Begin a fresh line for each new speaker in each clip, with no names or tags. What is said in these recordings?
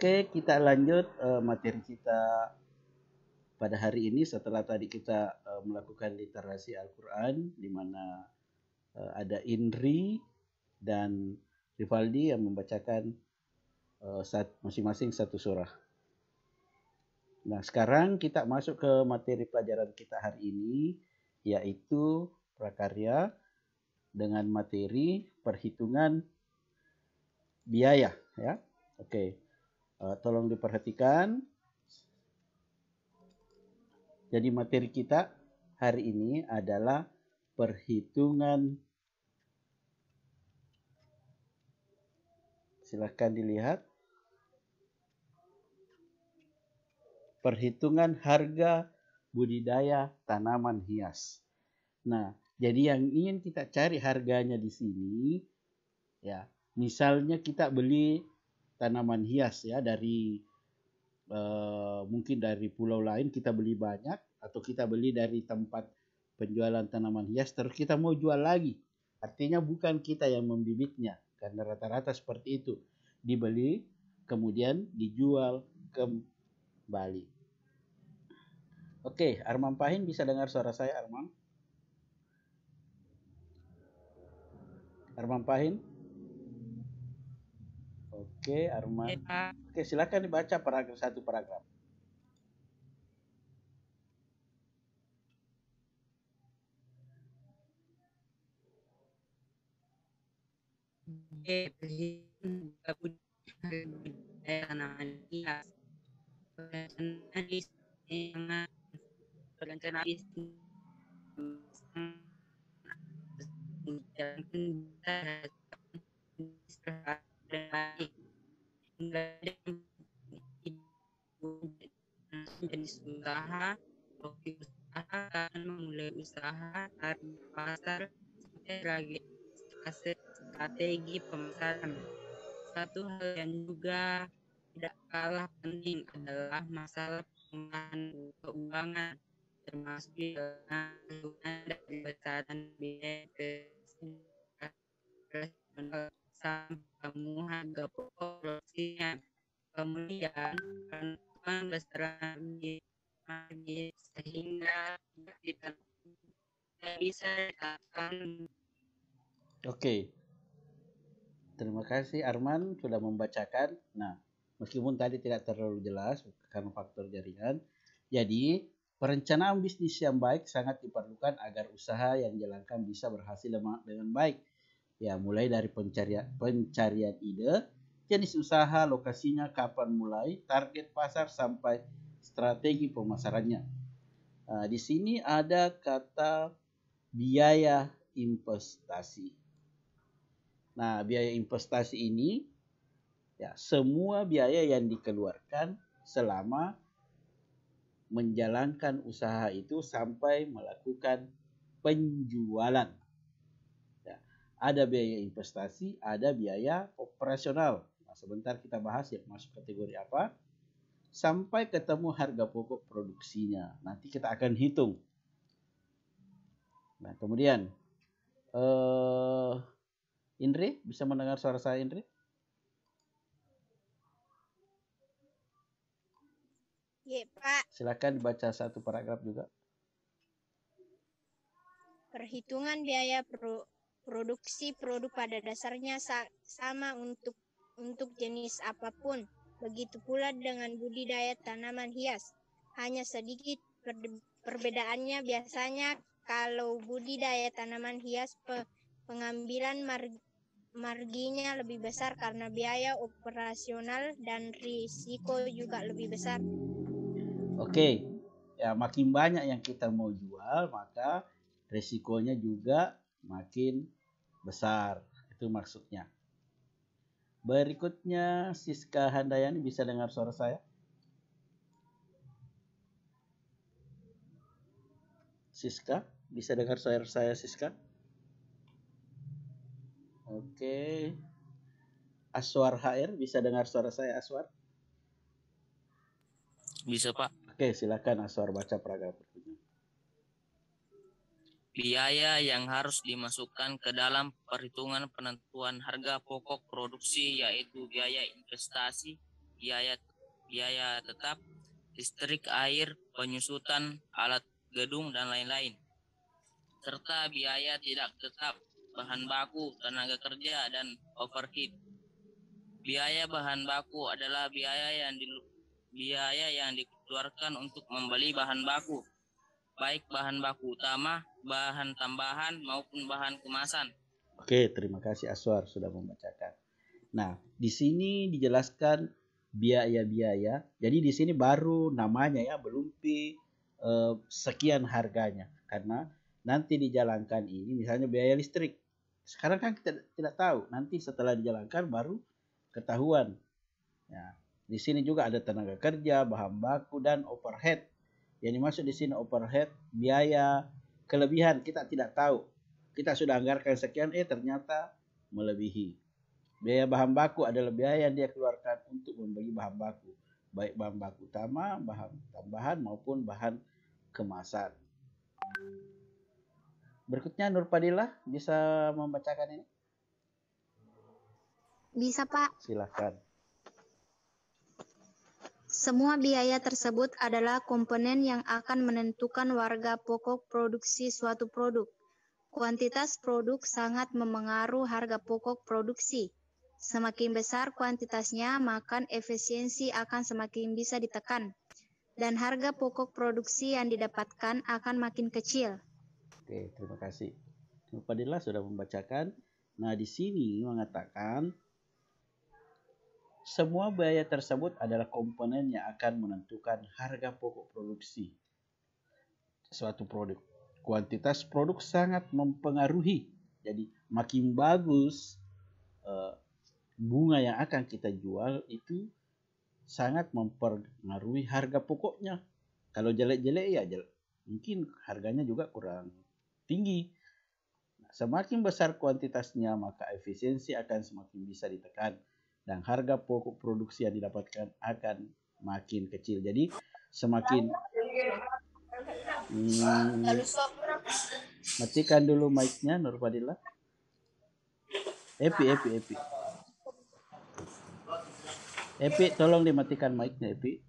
Oke, kita lanjut materi kita pada hari ini setelah tadi kita melakukan literasi Al-Quran, di mana ada Indri dan Rivaldi yang membacakan masing-masing satu surah. Nah, sekarang kita masuk ke materi pelajaran kita hari ini, yaitu prakarya dengan materi perhitungan biaya. Ya, oke. Tolong diperhatikan. Jadi materi kita hari ini adalah perhitungan. Silahkan dilihat. Perhitungan harga budidaya tanaman hias. Nah, jadi yang ingin kita cari harganya di sini, ya, misalnya kita beli tanaman hias ya dari mungkin dari pulau lain kita beli banyak, atau kita beli dari tempat penjualan tanaman hias terus kita mau jual lagi. Artinya bukan kita yang membibitnya, karena rata-rata seperti itu. Dibeli kemudian dijual kembali. Oke, Arman Pahin, bisa dengar suara saya, Arman? Arman Pahin? Oke, Arman. Oke, silakan dibaca satu paragraf.
Perencanaan jenis usaha, usaha akan memulai usaha dari pasar sampai strategi pemasaran. Satu hal yang juga tidak kalah penting adalah masalah pengelolaan keuangan, termasuk dari besaran biaya kamu harga pokok produksinya. Kemudian penentuan besaran biaya sehingga tidak bisa dikatakan.
Oke. Terima kasih Arman sudah membacakan. Nah, meskipun tadi tidak terlalu jelas karena faktor jaringan. Jadi, perencanaan bisnis yang baik sangat diperlukan agar usaha yang dijalankan bisa berhasil dengan baik. Ya, mulai dari pencarian ide, jenis usaha, lokasinya, kapan mulai, target pasar, sampai strategi pemasarannya. Nah, di sini ada kata biaya investasi. Nah, biaya investasi ini ya semua biaya yang dikeluarkan selama menjalankan usaha itu sampai melakukan penjualan. Ya, ada biaya investasi, ada biaya operasional. Nah, sebentar kita bahas ya masuk kategori apa. Sampai ketemu harga pokok produksinya. Nanti kita akan hitung. Nah, kemudian Indri, bisa mendengar suara saya, Indri?
Iya, Pak.
Silakan baca satu paragraf juga.
Perhitungan biaya produksi produk pada dasarnya sama untuk jenis apapun. Begitu pula dengan budidaya tanaman hias. Hanya sedikit perbedaannya, biasanya kalau budidaya tanaman hias pengambilan marginya lebih besar karena biaya operasional dan risiko juga lebih besar.
Oke, ya makin banyak yang kita mau jual, maka risikonya juga makin besar. Itu maksudnya. Berikutnya, Siska Handayani, bisa dengar suara saya? Siska, bisa dengar suara saya, Siska? Oke. Aswar HR, bisa dengar suara saya, Aswar?
Bisa, Pak.
Oke, silakan Aswar baca paragraf berikutnya.
Biaya yang harus dimasukkan ke dalam perhitungan penentuan harga pokok produksi yaitu biaya investasi, biaya biaya tetap, listrik, air, penyusutan, alat gedung, dan lain-lain. Serta biaya tidak tetap, bahan baku, tenaga kerja, dan overhead. Biaya bahan baku adalah biaya yang dikeluarkan untuk membeli bahan baku, baik bahan baku utama, bahan tambahan, maupun bahan kemasan.
Oke, terima kasih Aswar sudah membacakan. Nah, di sini dijelaskan biaya-biaya. Jadi di sini baru namanya ya, belum sekian harganya. Karena nanti dijalankan ini misalnya biaya listrik. Sekarang kan kita tidak tahu. Nanti setelah dijalankan baru ketahuan. Ya, di sini juga ada tenaga kerja, bahan baku, dan overhead. Yang dimaksud di sini overhead, biaya kelebihan kita tidak tahu. Kita sudah anggarkan sekian, ternyata melebihi. Biaya bahan baku adalah biaya yang dia keluarkan untuk membeli bahan baku. Baik bahan baku utama, bahan tambahan, maupun bahan kemasan. Berikutnya Nur Fadilah bisa membacakan ini?
Bisa, Pak.
Silakan.
Semua biaya tersebut adalah komponen yang akan menentukan harga pokok produksi suatu produk. Kuantitas produk sangat memengaruhi harga pokok produksi. Semakin besar kuantitasnya, maka efisiensi akan semakin bisa ditekan. Dan harga pokok produksi yang didapatkan akan makin kecil.
Oke, terima kasih. Nur Fadilah sudah membacakan. Nah, di sini mengatakan semua biaya tersebut adalah komponen yang akan menentukan harga pokok produksi suatu produk. Kuantitas produk sangat mempengaruhi. Jadi makin bagus bunga yang akan kita jual itu sangat mempengaruhi harga pokoknya. Kalau jelek-jelek ya mungkin harganya juga kurang tinggi. Semakin besar kuantitasnya, maka efisiensi akan semakin bisa ditekan dan harga pokok produksi yang didapatkan akan makin kecil. Jadi semakin matikan dulu mic-nya Nur Fadilah. Epi. Epi, tolong dimatikan mic-nya Epi.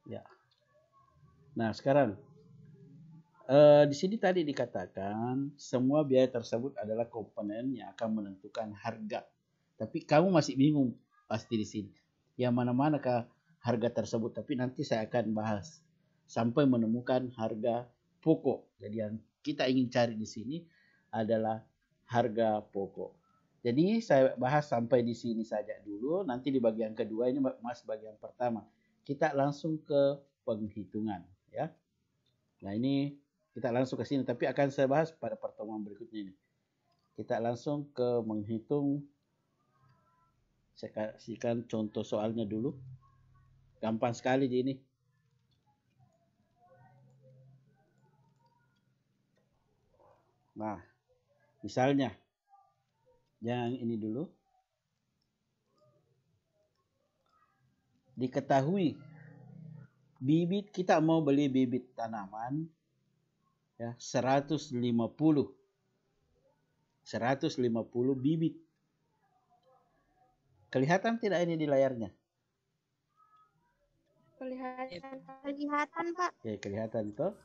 Ya. Nah, sekarang di sini tadi dikatakan semua biaya tersebut adalah komponen yang akan menentukan harga. Tapi kamu masih bingung pasti di sini. Yang mana-manakah harga tersebut? Tapi nanti saya akan bahas sampai menemukan harga pokok. Jadi yang kita ingin cari di sini adalah harga pokok. Jadi saya bahas sampai di sini saja dulu. Nanti di bagian kedua ini mas bagian pertama. Kita langsung ke penghitungan ya. Nah, ini kita langsung ke sini, tapi akan saya bahas pada pertemuan berikutnya ini. Kita langsung ke menghitung. Saya kasihkan contoh soalnya dulu. Gampang sekali ini. Nah, misalnya yang ini dulu. Diketahui bibit, kita mau beli bibit tanaman ya 150 bibit. Kelihatan tidak ini di layarnya?
Kelihatan, Pak.
Oke, kelihatan toh.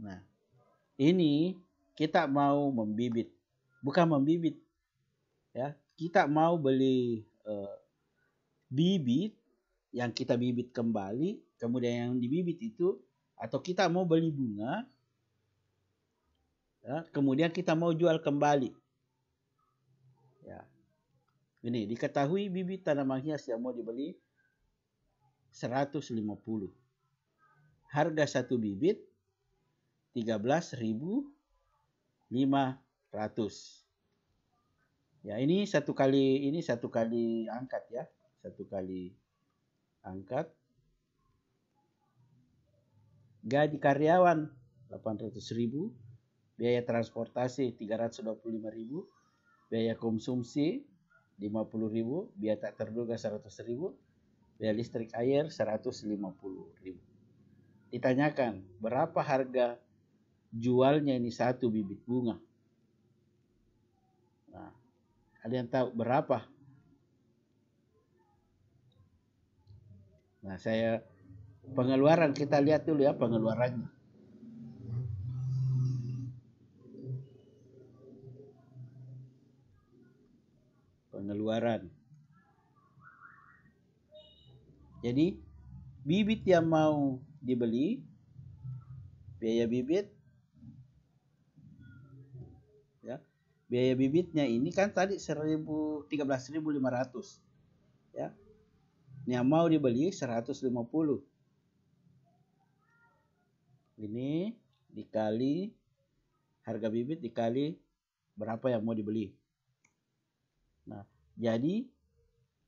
Nah, ini kita mau membibit, bukan membibit ya. Kita mau beli bibit yang kita bibit kembali, kemudian yang dibibit itu, atau kita mau beli bunga, ya, kemudian kita mau jual kembali. Ya. Ini diketahui bibit tanaman hias yang mau dibeli 150. Harga satu bibit 13.500. Ya, ini satu kali angkat ya. Satu kali angkat. Gaji karyawan 800.000, biaya transportasi 325.000, biaya konsumsi 50.000, biaya tak terduga 100.000, biaya listrik air 150.000. Ditanyakan berapa harga jualnya ini satu bibit bunga. Nah, Ada yang tahu berapa? Nah, pengeluaran kita lihat dulu ya pengeluarannya. Pengeluaran. Jadi bibit yang mau dibeli, biaya bibit, ya, biaya bibitnya ini kan tadi 13.500, ya. Yang mau dibeli 150. Ini dikali harga bibit dikali berapa yang mau dibeli. Nah, jadi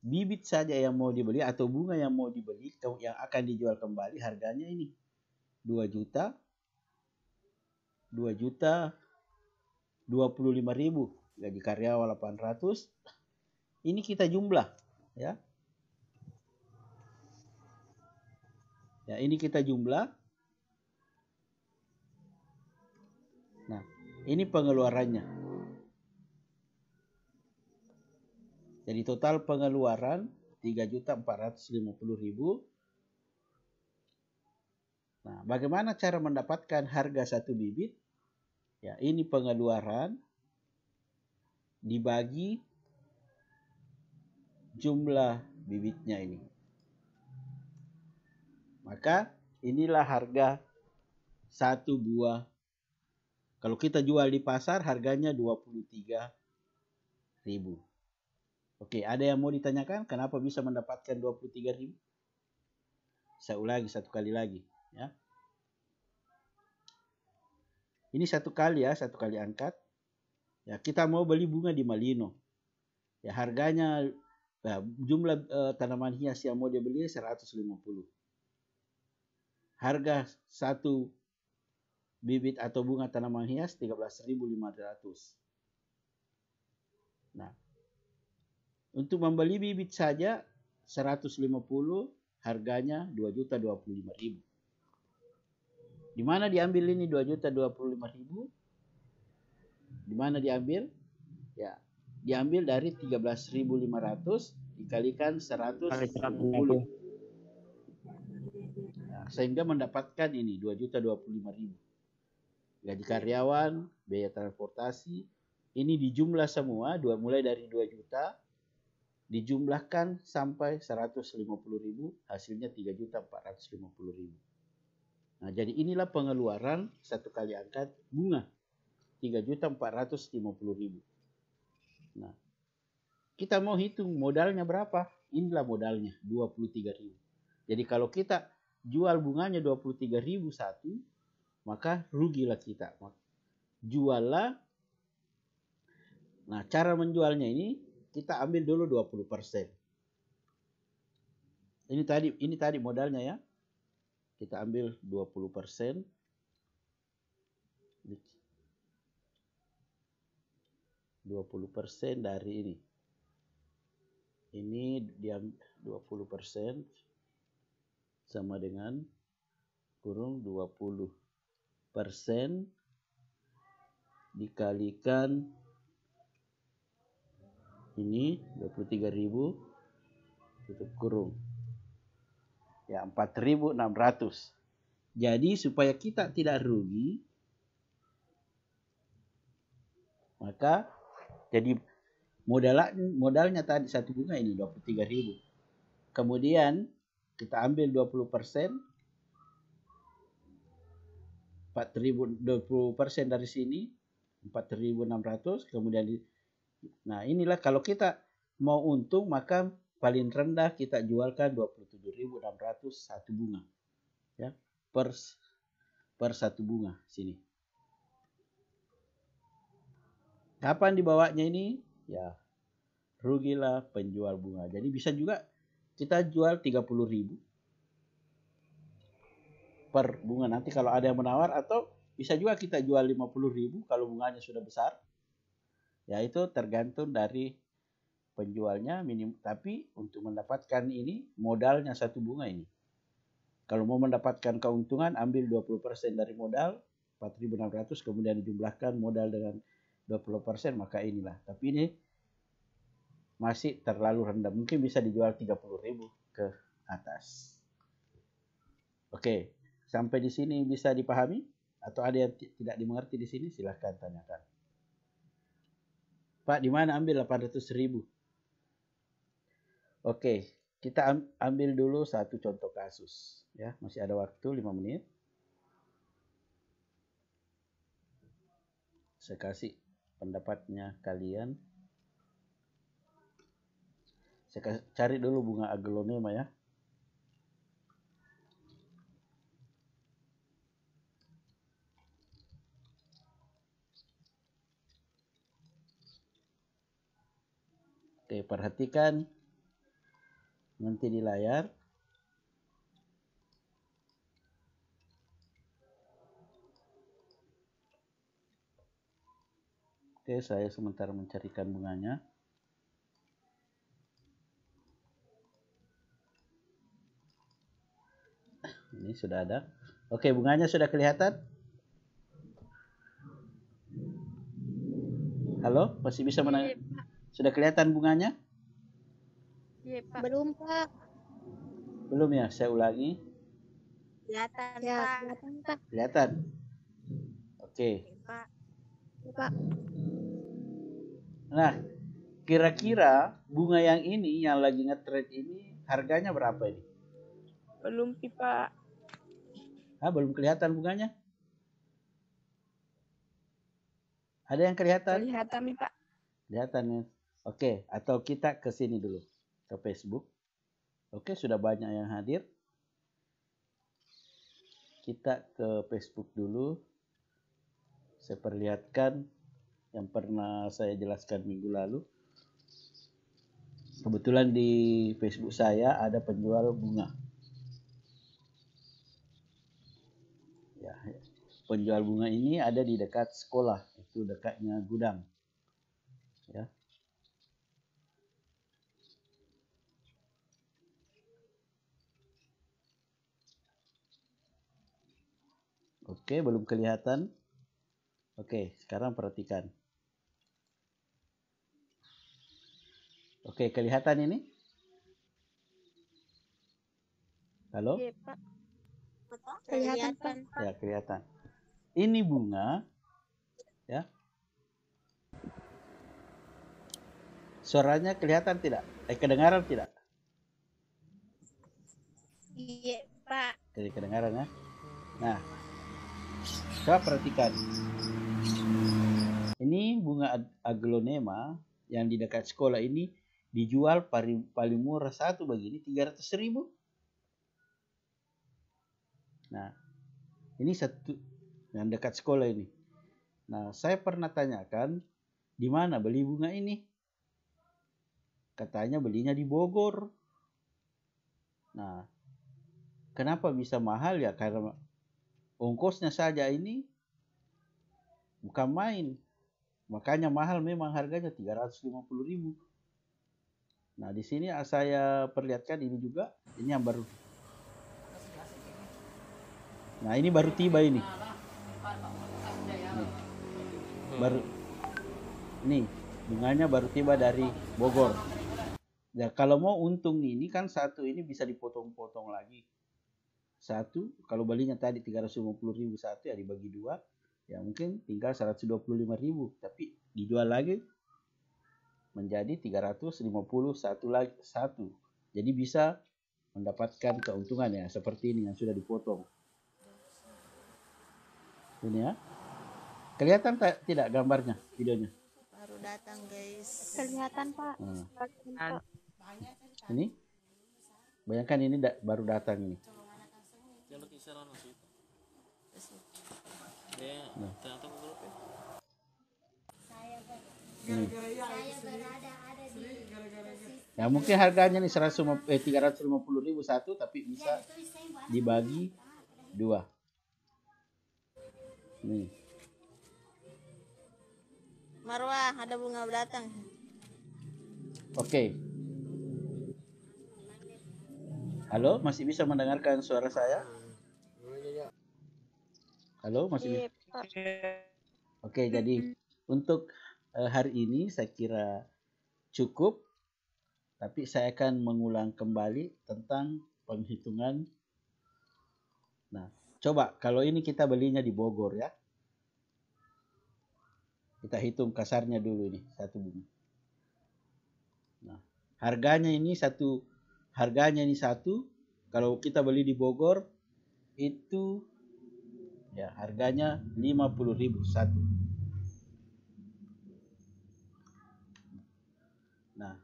bibit saja yang mau dibeli atau bunga yang mau dibeli yang akan dijual kembali harganya ini 2 juta 25.000, gaji karyawan 800. Ini kita jumlah, ya. Ya, ini kita jumlah. Nah, ini pengeluarannya. Jadi total pengeluaran 3.450.000. Nah, bagaimana cara mendapatkan harga satu bibit? Ya, ini pengeluaran dibagi jumlah bibitnya ini. Maka inilah harga satu buah. Kalau kita jual di pasar harganya 23.000. Oke, ada yang mau ditanyakan kenapa bisa mendapatkan 23.000? Saya ulangi satu kali lagi, ya. Ini satu kali ya, satu kali angkat. Ya, kita mau beli bunga di Malino. Ya, harganya jumlah tanaman hias yang mau dibeli 150. Harga satu bibit atau bunga tanaman hias 13.500. Nah, untuk membeli bibit saja 150, harganya 2.025.000. Di mana diambil ini 2.025.000? Di mana diambil? Ya, diambil dari 13.500 dikalikan 150. Nah, sehingga mendapatkan ini 2.025.000. Gaji karyawan, biaya transportasi, ini dijumlah semua, mulai dari 2 juta, dijumlahkan sampai 150.000, hasilnya 3.450.000. Nah, jadi inilah pengeluaran satu kali angkat bunga 3.450.000. Nah, kita mau hitung modalnya berapa? Inilah modalnya 23.000. Jadi kalau kita jual bunganya 23.000 satu, maka rugilah kita. Juallah. Nah, cara menjualnya ini kita ambil dulu 20%. Ini tadi modalnya ya. Kita ambil 20%. 20% dari ini. Ini diambil 20% sama dengan kurung 20% dikalikan ini 23.000 tutup kurung. Ya, 4.600. Jadi supaya kita tidak rugi, maka jadi modalnya tadi satu bunga ini 23.000. Kemudian kita ambil 20%, 20% dari sini 4.600. Kemudian nah, inilah kalau kita mau untung maka paling rendah kita jualkan 27.600 satu bunga, ya, per satu bunga sini. Kapan dibawanya ini? Ya, rugilah penjual bunga. Jadi bisa juga kita jual 30.000 per bunga. Nanti kalau ada yang menawar, atau bisa juga kita jual 50.000 kalau bunganya sudah besar. Ya, itu tergantung dari penjualnya tapi untuk mendapatkan ini modalnya satu bunga ini. Kalau mau mendapatkan keuntungan ambil 20% dari modal 4.600, kemudian dijumlahkan modal dengan 20%, maka inilah. Tapi ini masih terlalu rendah. Mungkin bisa dijual 30.000 ke atas. Oke, sampai di sini bisa dipahami? Atau ada yang tidak dimengerti di sini? Silahkan tanyakan. Pak, di mana ambil 800.000? Oke, kita ambil dulu satu contoh kasus. Ya, masih ada waktu 5 menit. Saya kasih pendapatnya kalian. Saya cari dulu bunga aglonema ya. Oke, perhatikan nanti di layar. Oke, saya sementara mencarikan bunganya. Ini sudah ada. Oke, bunganya sudah kelihatan? Halo, masih bisa menang? Sudah kelihatan bunganya?
Iya, Pak. Belum, Pak.
Belum ya, saya ulangi.
Kelihatan, ya, Pak. Kelihatan, Pak.
Kelihatan? Oke.
Pak. Ya, Pak.
Nah, kira-kira bunga yang ini, yang lagi nge-trade ini, harganya berapa ini?
Belum, Pak.
Belum kelihatan bunganya? Ada yang kelihatan?
Kelihatan, Pak.
Kelihatan ya. Oke, atau kita ke sini dulu, ke Facebook. Oke, sudah banyak yang hadir. Kita ke Facebook dulu. Saya perlihatkan yang pernah saya jelaskan minggu lalu. Kebetulan di Facebook saya ada penjual bunga. Ya, penjual bunga ini ada di dekat sekolah, itu dekatnya gudang. Ya. Oke, belum kelihatan. Oke, sekarang perhatikan. Oke, kelihatan ini? Halo?
Iya, Pak. Kelihatan, Pak.
Ya, kelihatan. Ini bunga, ya. Suaranya kelihatan tidak? Kedengaran tidak?
Iya, Pak.
Jadi kedengaran ya. Nah, coba perhatikan. Ini bunga aglonema yang di dekat sekolah ini dijual paling murah satu begini 300.000. Nah, ini satu yang dekat sekolah ini. Nah, saya pernah tanyakan di mana beli bunga ini. Katanya belinya di Bogor. Nah, kenapa bisa mahal ya? Karena ongkosnya saja ini bukan main. Makanya mahal memang harganya 350.000. Nah, di sini saya perlihatkan ini juga. Ini yang baru. Nah, ini baru tiba ini. Nih, baru. Nih, bunganya baru tiba dari Bogor. Ya, kalau mau untung ini kan satu ini bisa dipotong-potong lagi. Satu, kalau belinya tadi 350.000 satu ya dibagi dua. Ya mungkin tinggal 125.000, tapi dijual lagi menjadi 350 satu. Jadi bisa mendapatkan keuntungan ya seperti ini yang sudah dipotong. Ini ya. Kelihatan tidak gambarnya, videonya?
Baru datang, guys. Kelihatan, Pak.
Nah. Ini. Bayangkan ini baru datang ini. Nah. Ya mungkin harganya nih 350.000 satu, tapi bisa dibagi dua. Nih.
Marwah, ada bunga datang.
Oke. Halo, masih bisa mendengarkan suara saya? Halo, masih bisa? Oke, jadi untuk hari ini saya kira cukup. Tapi saya akan mengulang kembali tentang penghitungan. Nah, coba kalau ini kita belinya di Bogor ya. Kita hitung kasarnya dulu ini satu bunga. Nah, harganya ini satu. Kalau kita beli di Bogor itu ya harganya 50.000 satu. Nah,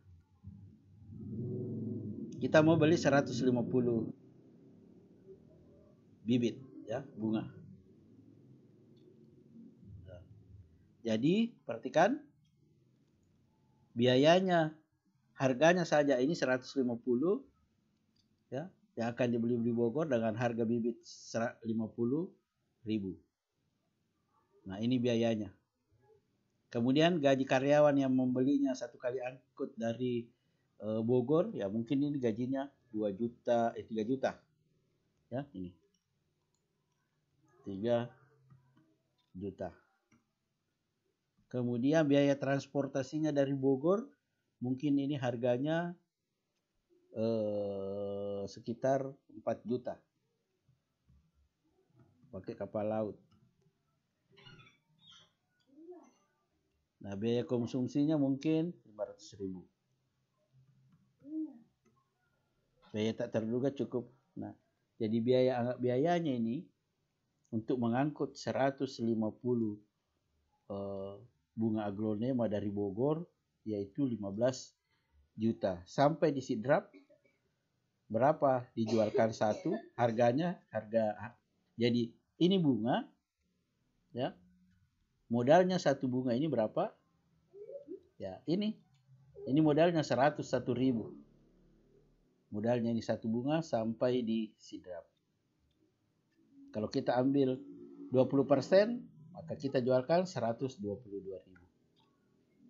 kita mau beli 150 bibit ya bunga. Nah, jadi perhatikan biayanya, harganya saja ini 150 ya, yang akan dibeli di Bogor dengan harga bibit 50.000. Nah, ini biayanya. Kemudian gaji karyawan yang membelinya satu kali angkut dari Bogor, ya mungkin ini gajinya 2 juta, 3 juta. Ya, ini. 3 juta. Kemudian biaya transportasinya dari Bogor, mungkin ini harganya sekitar 4 juta. Pakai kapal laut. Nah, biaya konsumsinya mungkin 500.000. Biaya tak terduga cukup. Nah, jadi biayanya ini untuk mengangkut 150 bunga aglonema dari Bogor yaitu 15 juta. Sampai di Sidrap berapa dijualkan satu? Jadi ini bunga ya. Modalnya satu bunga ini berapa? Ya, ini modalnya 101.000. Modalnya ini satu bunga sampai di Sidrap. Kalau kita ambil 20%, maka kita jualkan 122.000.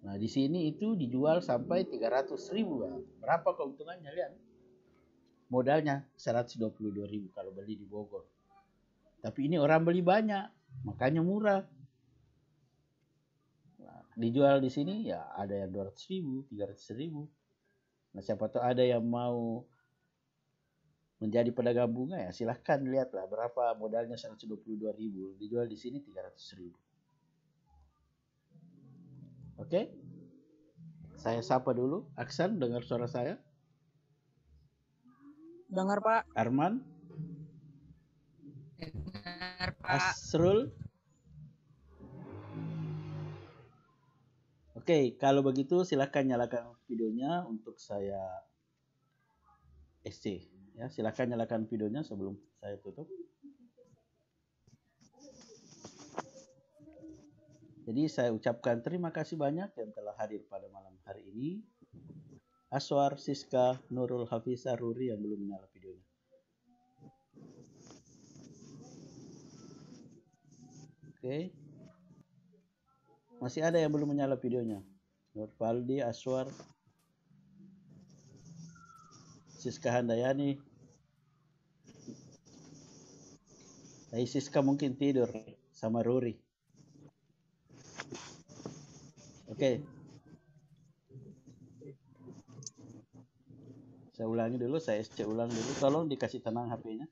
Nah, di sini itu dijual sampai 300.000. Berapa keuntungannya? Lihat. Modalnya 122.000 kalau beli di Bogor. Tapi ini orang beli banyak, makanya murah. Dijual di sini ya ada yang 200.000, 300.000. Nah, siapa tahu ada yang mau menjadi pedagang bunga ya silahkan lihatlah berapa modalnya 122.000. Dijual di sini 300.000. Oke? Saya sapa dulu. Aksan, dengar suara saya?
Dengar, Pak.
Arman?
Dengar, Pak.
Asrul? Oke, kalau begitu silakan nyalakan videonya untuk saya SC. Ya, silakan nyalakan videonya sebelum saya tutup. Jadi saya ucapkan terima kasih banyak yang telah hadir pada malam hari ini. Aswar, Siska, Nurul, Hafiza, Ruri yang belum menyala videonya. Oke. Masih ada yang belum menyala videonya. Nur Faldi, Aswar, Siska Handayani. Siska mungkin tidur sama Ruri. Oke. Saya ulangi dulu, saya SC ulang dulu. Tolong dikasih tenang HP-nya.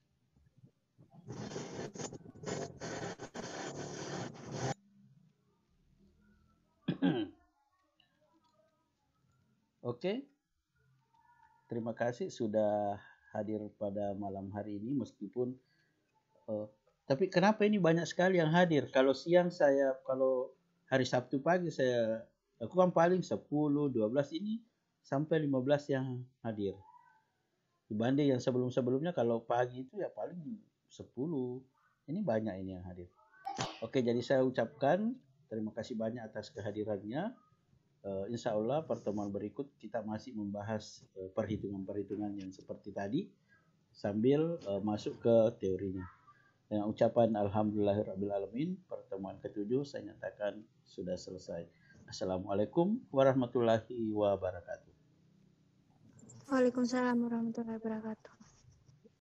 Oke. Terima kasih sudah hadir pada malam hari ini meskipun tapi kenapa ini banyak sekali yang hadir? Kalau siang kalau hari Sabtu pagi aku kan paling 10, 12 ini sampai 15 yang hadir. Dibanding yang sebelum-sebelumnya kalau pagi itu ya paling 10. Ini banyak ini yang hadir. Oke, jadi saya ucapkan terima kasih banyak atas kehadirannya. Insya Allah pertemuan berikut kita masih membahas perhitungan-perhitungan yang seperti tadi sambil masuk ke teorinya. Dengan ucapan Alhamdulillahirrabbilalamin, pertemuan ke-7 saya nyatakan sudah selesai. Assalamualaikum warahmatullahi wabarakatuh.
Waalaikumsalam warahmatullahi wabarakatuh.